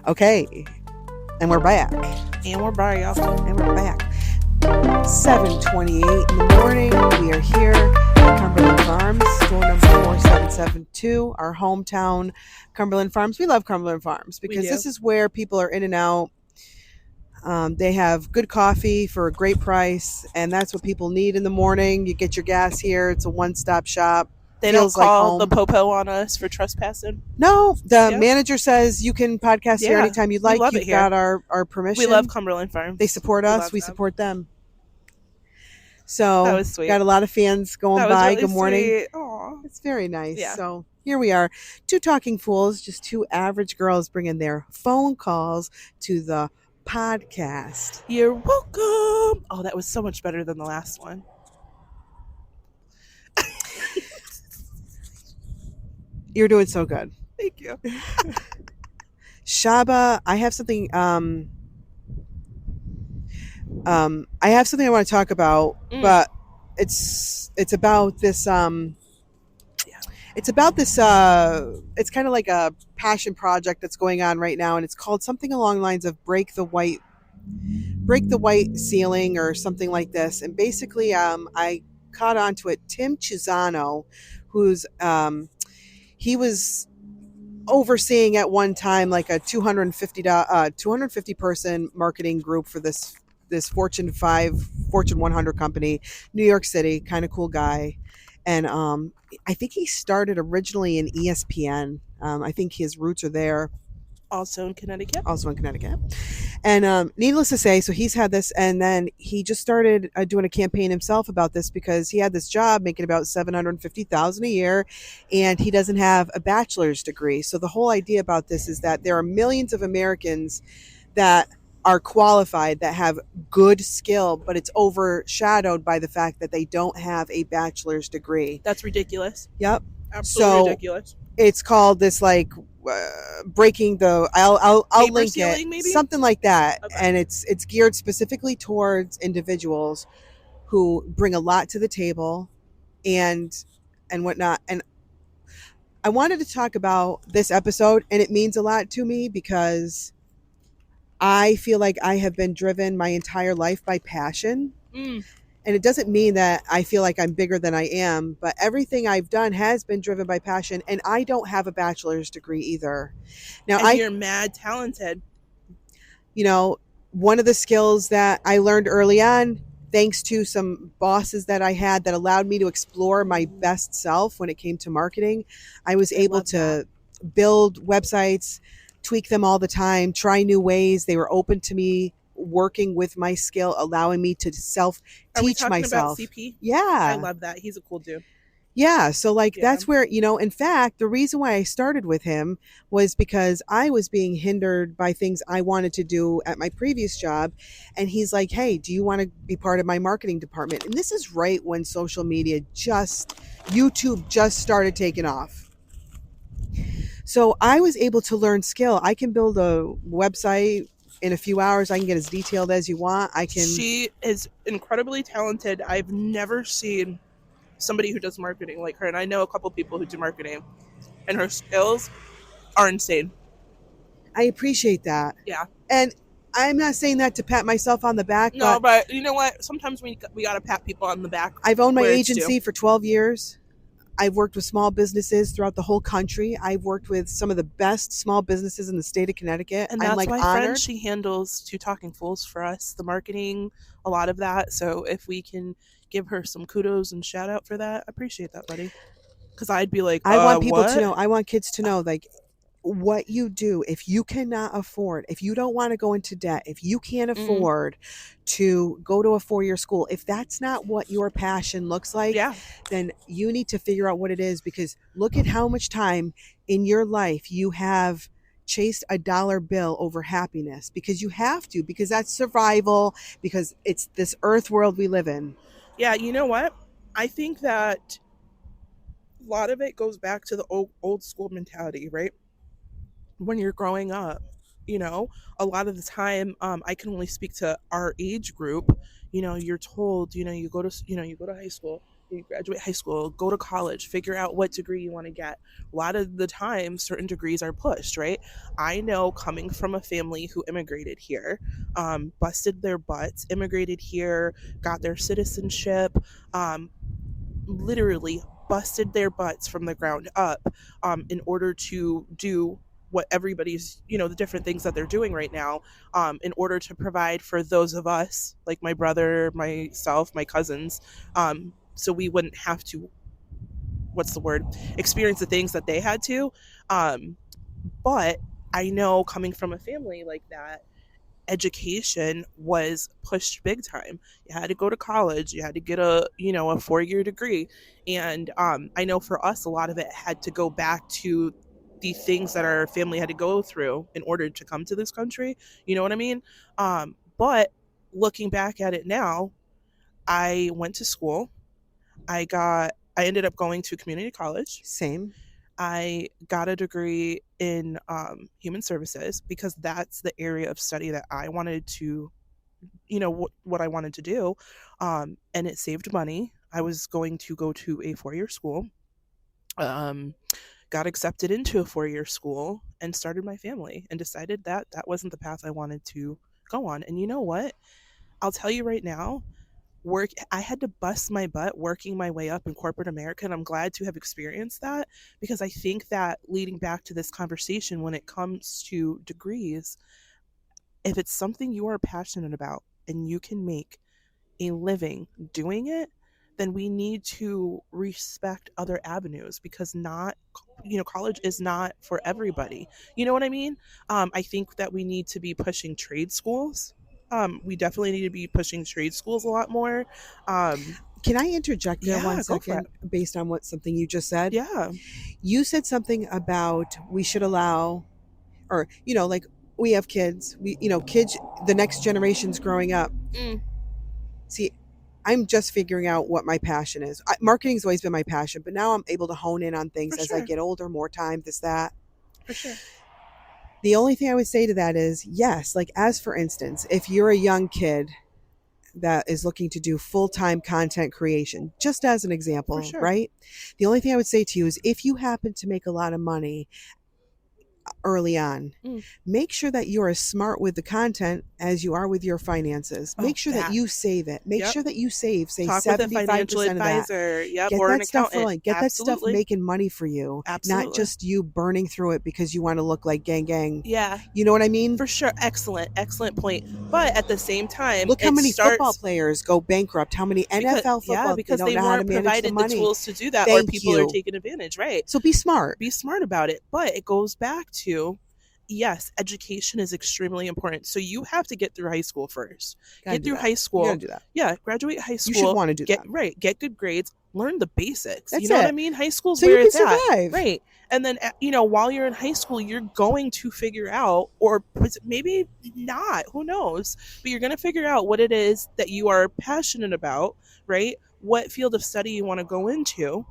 Okay, and we're back. And we're back. And we're back. 7:28 in the morning. We are here at Cumberland Farms, store number 4772, our hometown Cumberland Farms. We love Cumberland Farms because this is where people are in and out. They have good coffee for a great price, and that's what people need in the morning. You get your gas here. It's a one-stop shop. They don't call the popo on us for trespassing. No, the manager says you can podcast here anytime you'd like. You've got our permission. We love Cumberland Farms. They support us. We support them. So that was sweet. Got a lot of fans going by. Really good morning. Sweet. Aww. It's very nice. Yeah. So here we are, two talking fools, just two average girls bringing their phone calls to the podcast. You're welcome. Oh, that was so much better than the last one. You're doing so good. Thank you. Shaba, I have something I want to talk about, but it's about this it's kind of like a passion project that's going on right now, and it's called something along the lines of break the white ceiling or something like this. And basically I caught on to it. Tim Chisano, who's he was overseeing at one time like a 250 person marketing group for this Fortune 100 company, New York City, kind of cool guy. And I think he started originally in ESPN. I think his roots are there. Also in Connecticut. And needless to say, so he's had this, and then he just started doing a campaign himself about this because he had this job making about $750,000 a year, and he doesn't have a bachelor's degree. So the whole idea about this is that there are millions of Americans that are qualified, that have good skill, but it's overshadowed by the fact that they don't have a bachelor's degree. That's ridiculous. Yep. Absolutely ridiculous. It's called this like breaking the I'll link ceiling, it, maybe? something like that. Okay. And it's geared specifically towards individuals who bring a lot to the table and whatnot. And I wanted to talk about this episode, and it means a lot to me because I feel like I have been driven my entire life by passion. And it doesn't mean that I feel like I'm bigger than I am, but everything I've done has been driven by passion, and I don't have a bachelor's degree either. Now, you're mad talented. You know, one of the skills that I learned early on, thanks to some bosses that I had that allowed me to explore my best self when it came to marketing, I was able to build websites, tweak them all the time, try new ways. They were open to me working with my skill, allowing me to self-teach myself. About CP? Yeah. I love that. He's a cool dude. Yeah. So that's where, in fact, the reason why I started with him was because I was being hindered by things I wanted to do at my previous job. And he's like, hey, do you want to be part of my marketing department? And this is right when social media YouTube just started taking off. So I was able to learn skill. I can build a website in a few hours. I can get as detailed as you want. She is incredibly talented. I've never seen somebody who does marketing like her, and I know a couple people who do marketing, and her skills are insane. I appreciate that. Yeah. And I'm not saying that to pat myself on the back. No, but you know what? Sometimes we got to pat people on the back. I've owned my agency for 12 years. I've worked with small businesses throughout the whole country. I've worked with some of the best small businesses in the state of Connecticut. And that's my friend, she handles Two Talking Fools for us, the marketing, a lot of that. So if we can give her some kudos and shout out for that, I appreciate that, buddy. Because I'd be like, I want people to know, I want kids to know, like, what you do, if you cannot afford, if you don't want to go into debt, if you can't afford to go to a 4-year school, if that's not what your passion looks like, then you need to figure out what it is, because look at how much time in your life you have chased a dollar bill over happiness, because you have to, because that's survival, because it's this earth world we live in. Yeah, you know what? I think that a lot of it goes back to the old school mentality, right? When you're growing up, a lot of the time, I can only speak to our age group. You're told, you go to high school, You graduate high school, go to college, figure out what degree you want to get. A lot of the time, certain degrees are pushed, right? I know coming from a family who immigrated here, busted their butts, immigrated here, got their citizenship, um, literally busted their butts from the ground up in order to do what everybody's, the different things that they're doing right now, in order to provide for those of us, like my brother, myself, my cousins, so we wouldn't have to, what's the word, experience the things that they had to. Um, but I know coming from a family like that, education was pushed big time. You had to go to college, you had to get a 4-year degree. And I know for us, a lot of it had to go back to the things that our family had to go through in order to come to this country. You know what I mean? But looking back at it now, I went to school. I ended up going to community college. Same. I got a degree in human services because that's the area of study that I wanted to, what I wanted to do. And it saved money. I was going to go to a 4-year school, um, got accepted into a 4-year school, and started my family and decided that that wasn't the path I wanted to go on. And you know what? I'll tell you right now, I had to bust my butt working my way up in corporate America, and I'm glad to have experienced that, because I think that leading back to this conversation, when it comes to degrees, if it's something you are passionate about and you can make a living doing it, then we need to respect other avenues, because not, college is not for everybody. You know what I mean? I think that we need to be pushing trade schools. We definitely need to be pushing trade schools a lot more. Can I interject there Yeah, one go for second based on something you just said? Yeah. You said something about we should allow, or, like we have kids, kids, the next generation's growing up. Mm, See, I'm just figuring out what my passion is. Marketing's always been my passion, but now I'm able to hone in on things for as I sure. get older, more time, this, that. For sure. The only thing I would say to that is yes, like as for instance, if you're a young kid that is looking to do full-time content creation, just as an For example, sure. right? The only thing I would say to you is if you happen to make a lot of money early on, Mm. make sure that you're as smart with the content as you are with your finances. Oh, Make sure that you save it. Make Yep. sure that you save, say, Talk with a 75% financial of that. advisor. Yep. Get Or an that stuff accountant. rolling. Get that stuff Absolutely. making money for you. Absolutely. Not just you burning through it because you want to look like gang gang. Yeah. You know what I mean? For sure. Excellent point. But at the same time, Look how many starts, football players go bankrupt. How many NFL football, because they they don't know how to weren't manage the provided the money. tools to do that, or Thank people are you. taking advantage, right? So be smart. Be smart about it. But it goes back to, yes, education is extremely important. So you have to get through high school first. Get through high school. You gotta do that. Yeah, graduate high school. You should want to do that. Right. Get good grades. Learn the basics. That's you know it. what I mean? High school's So where you can it's at. survive. Right. And then, while you're in high school, you're going to figure out, or maybe not, who knows, but you're going to figure out what it is that you are passionate about, right? What field of study you want to go into.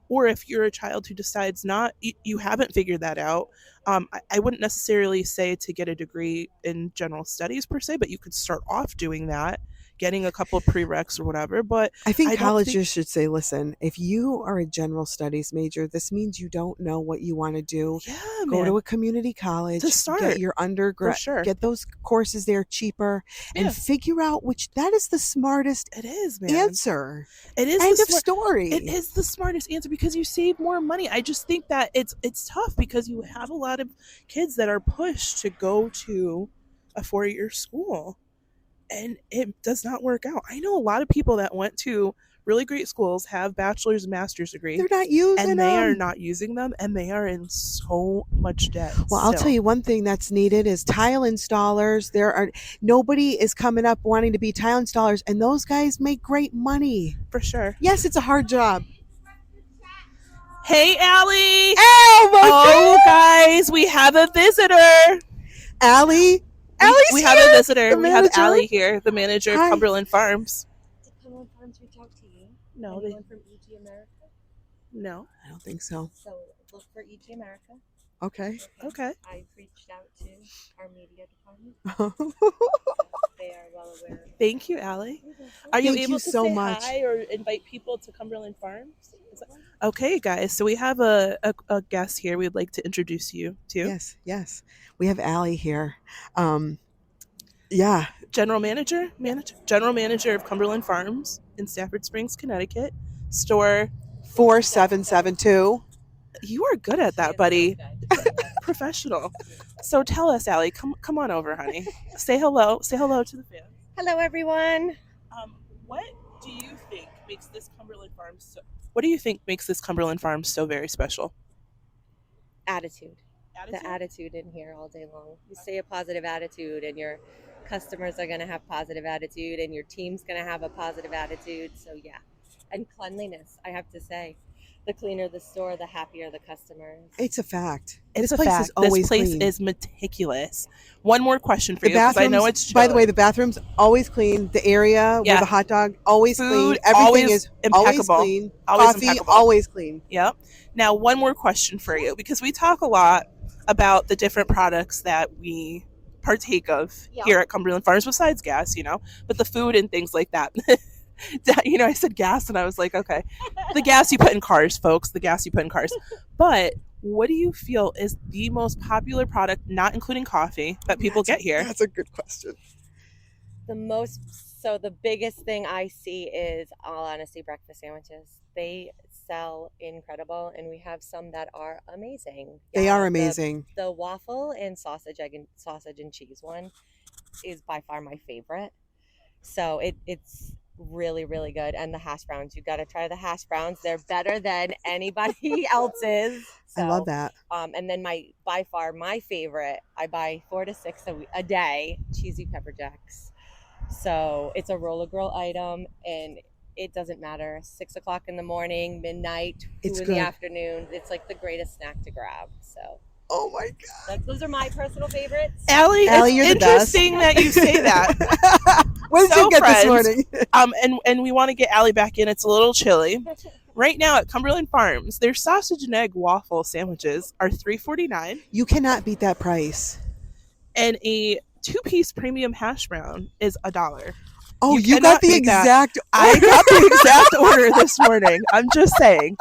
Or if you're a child who decides not, you haven't figured that out, I wouldn't necessarily say to get a degree in general studies per se, but you could start off doing that, getting a couple of prereqs or whatever. But I think colleges should say, listen, if you are a general studies major, this means you don't know what you want to do. Yeah, go to a community college to start. Get your undergrad, sure. Get those courses there cheaper, and figure out that is the smartest it is, man. answer. It is. End of story. It is the smartest answer because you save more money. I just think that it's tough because you have a lot of kids that are pushed to go to a 4-year school, and it does not work out. I know a lot of people that went to really great schools, have bachelor's and master's degrees. They're not using them. And they are not using them, and they are in so much debt. Well, I'll tell you one thing that's needed is tile installers. Nobody is coming up wanting to be tile installers, and those guys make great money. For sure. Yes, it's a hard job. Hey, Allie. Oh, guys, we have a visitor. Allie? We have a visitor. We have Allie here, the manager of Cumberland Farms. Did Cumberland Farms reach out to you? No. Anyone from EG America? No. I don't think so. So look for EG America. Okay. I've reached out to our media department. They are well aware. Thank you, Allie. Are you Thank you able to so say much. hi or invite people to Cumberland Farms? Okay, guys. So we have a guest here we'd like to introduce you to. Yes. We have Allie here. Yeah. General manager of Cumberland Farms in Stafford Springs, Connecticut. Store 4772. You are good at that, buddy. Professional. So tell us, Allie, come on over, honey. Say hello. Say hello to the fans. Hello, everyone. What do you think makes this Cumberland Farms so What do you think makes this Cumberland Farms so very special? Attitude. The attitude in here all day long. You say a positive attitude, and your customers are going to have positive attitude, and your team's going to have a positive attitude. So, yeah. And cleanliness, I have to say. The cleaner the store, the happier the customers. It's a fact. It's this place is always This place clean. is meticulous. One more question for The you, because I know bathrooms, it's by the way, the bathroom's always clean. The area where the hot dog, always Food, clean. Everything always is impeccable. always clean. Always Coffee, impeccable. always clean. Yep. Now, one more question for you, because we talk a lot about the different products that we partake of here at Cumberland Farms, besides gas, but the food and things like that. I said gas, and I was like, okay, the gas you put in cars, folks, the gas you put in cars. But what do you feel is the most popular product, not including coffee, that people get here? That's a good question. The biggest thing I see is, all honesty, breakfast sandwiches. They sell incredible, and we have some that are amazing. They are amazing. The waffle and sausage and cheese one is by far my favorite. So it's really, really good. And the hash browns, you got to try the hash browns. They're better than anybody else's. So, I love that. And then by far my favorite, I buy 4 to 6 a day, cheesy pepper jacks. So it's a roller grill item, and it doesn't matter. 6 o'clock in the morning, midnight, 2 in the afternoon. It's like the greatest snack to grab. So. Oh my God. Those are my personal favorites. Allie, you're it's interesting that you say that. What did you get this morning? And we want to get Allie back in. It's a little chilly. Right now at Cumberland Farms, their sausage and egg waffle sandwiches are $3.49. You cannot beat that price. And a 2-piece premium hash brown is $1. Oh, you got the exact order. I got the exact order this morning. I'm just saying.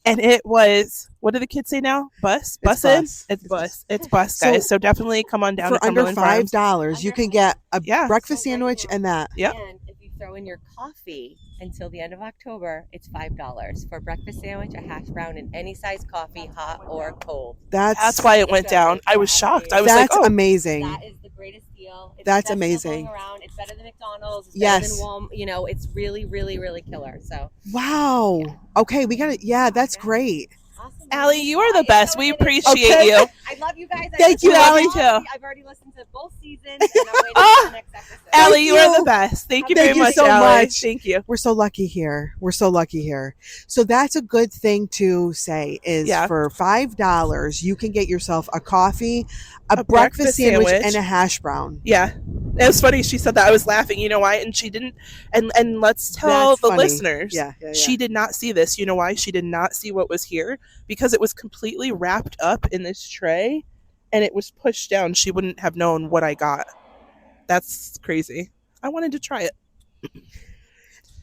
And it was, what do the kids say now? Bus? It's bus, guys. So definitely come on down to Cumberland Farms. For under $5, you can get a breakfast sandwich and that. Yep. And if you throw in your coffee until the end of October, it's $5 for a breakfast sandwich, a hash brown, and any size coffee, hot or cold. That's why it went down. I was shocked. I was that's like, oh. amazing. That is the greatest deal. It's that's the best amazing. Deal going around. It's better than McDonald's. It's yes. better than Walmart. It's really, really, really killer. So. Wow. Okay, we got it. Yeah, that's great. Awesome. Allie, you are the best. We appreciate you. I love you guys. Thank you, Allie. Too. I've already listened to both seasons, and I'm waiting for the next episode. Allie, you are the best. Thank you very much, so Allie. much. Thank you. We're so lucky here. So that's a good thing to say is for $5, you can get yourself a coffee, a breakfast sandwich, and a hash brown. Yeah. It was funny. She said that. I was laughing. You know why? And she didn't. And let's tell That's the funny. listeners. Yeah. She did not see this. You know why? She did not see what was here, because it was completely wrapped up in this tray and it was pushed down. She wouldn't have known what I got. That's crazy. I wanted to try it.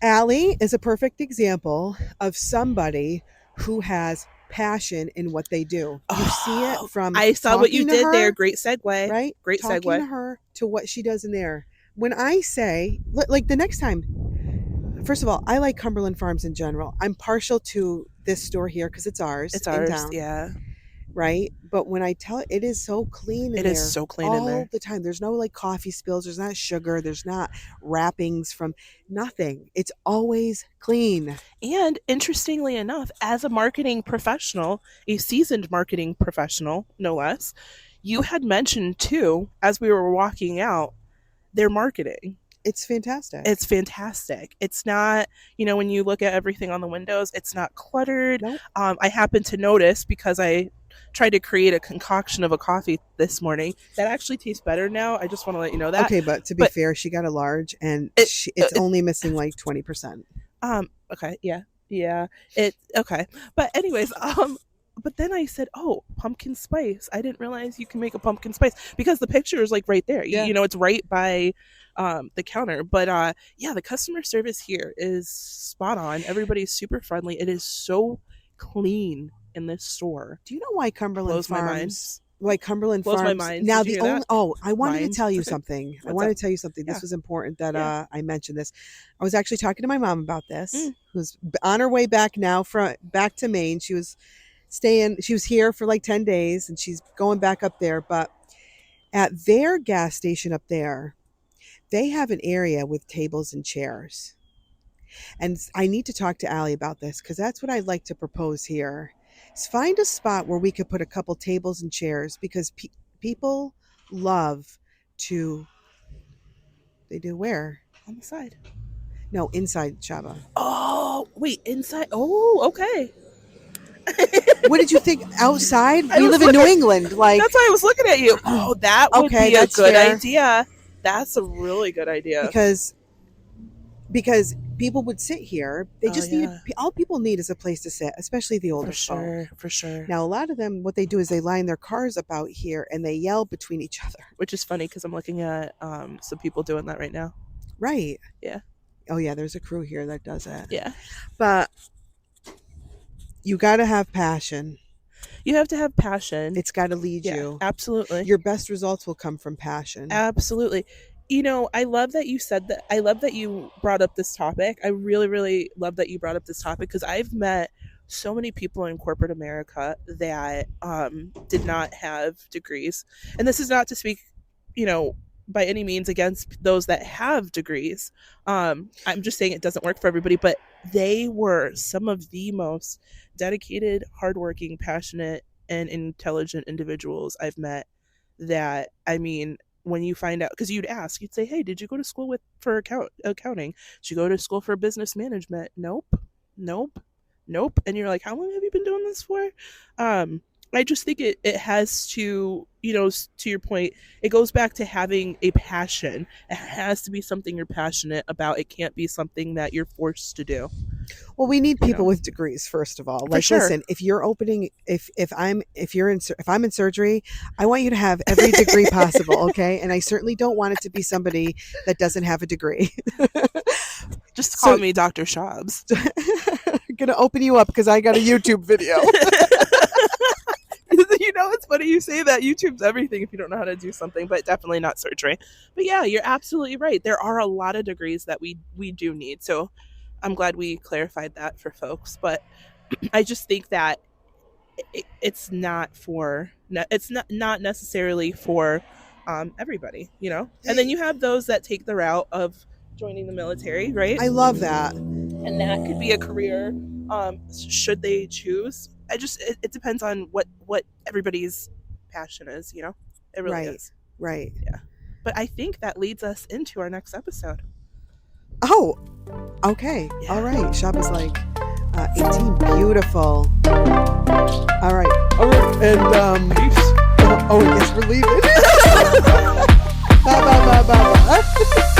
Allie is a perfect example of somebody who has passion in what they do. You see it from I saw what you did her, there. Great segue. Right? Great talking segue. to her to what she does in there. When I say, like the next time, first of all, I like Cumberland Farms in general. I'm partial to this store here because it's ours. It's ours, town, yeah. Right? But when I tell it is so clean in there. It is so clean in there. All the time. There's no like coffee spills. There's not sugar. There's not wrappings from nothing. It's always clean. And interestingly enough, as a marketing professional, a seasoned marketing professional, no less, you had mentioned too, as we were walking out, their marketing. It's fantastic. It's fantastic. It's not, when you look at everything on the windows, it's not cluttered. Nope. I happened to notice, because I tried to create a concoction of a coffee this morning that actually tastes better now. I just want to let you know that. Okay, but to be fair, she got a large and it's only missing like 20%. Okay. Yeah. Okay. But anyways, but then I said, oh, pumpkin spice. I didn't realize you can make a pumpkin spice because the picture is like right there. Yeah. You know, it's right by the counter. But yeah, the customer service here is spot on. Everybody's super friendly. It is so clean in this store. Do you know why Cumberland Blows my mind. Farms? Why Cumberland Blows my Farms? mind. Now Did you the hear only that? I wanted to Mind. tell you something. I What's wanted up? to tell you something. This Yeah. was important that Yeah. I mentioned this. I was actually talking to my mom about this. Mm. Who's on her way back now back to Maine. She was here for like 10 days and she's going back up there, but at their gas station up there, they have an area with tables and chairs. And I need to talk to Allie about this because that's what I'd like to propose here. Is find a spot where we could put a couple tables and chairs because people love to. They do where? On the side. No, inside Shaba. Oh, wait, inside. Oh, okay. What did you think? Outside? I We was live in New looking- England. Like That's why I was looking at you. Oh, that would Okay, be a that's good fair. idea. That's a really good idea. because people would sit here. They Oh, just yeah. need. All people need is a place to sit, especially the older folk. For sure. Now, a lot of them, what they do is they line their cars up out here and they yell between each other. Which is funny because I'm looking at some people doing that right now. Right. Yeah. Oh, yeah, there's a crew here that does it. Yeah. But you got to have passion. You have to have passion. It's got to lead yeah, you. absolutely. Your best results will come from passion. Absolutely. You know, I love that you said that. I love that you brought up this topic. I really, really love that you brought up this topic because I've met so many people in corporate America that did not have degrees. And this is not to speak, you know, by any means against those that have degrees. I'm just saying it doesn't work for everybody, but they were some of the most dedicated, hardworking, passionate, and intelligent individuals I've met that, I mean, when you find out, because you'd ask, you'd say, hey, did you go to school for accounting? Did you go to school for business management? Nope. And you're like, how long have you been doing this for? I just think it has to, you know, to your point, it goes back to having a passion. It has to be something you're passionate about. It can't be something that you're forced to do. Well, we need people know. with degrees, first of all. Like, sure. listen, if you're opening, if I'm in surgery, I want you to have every degree possible, okay? And I certainly don't want it to be somebody that doesn't have a degree. Just call me Dr. Shabs. I'm gonna open you up because I got a YouTube video. You know, it's funny you say that. YouTube's everything if you don't know how to do something, but definitely not surgery. But yeah, you're absolutely right. There are a lot of degrees that we do need. So I'm glad we clarified that for folks. But I just think that it's not necessarily for everybody, you know. And then you have those that take the route of joining the military, right? I love that. And that could be a career should they choose. It depends on what everybody's passion is, you know. It really is. Right. Yeah. But I think that leads us into our next episode. Oh, okay. Yeah. All right. Shaba's like 18. Beautiful. All right. And I guess we're leaving. Bye.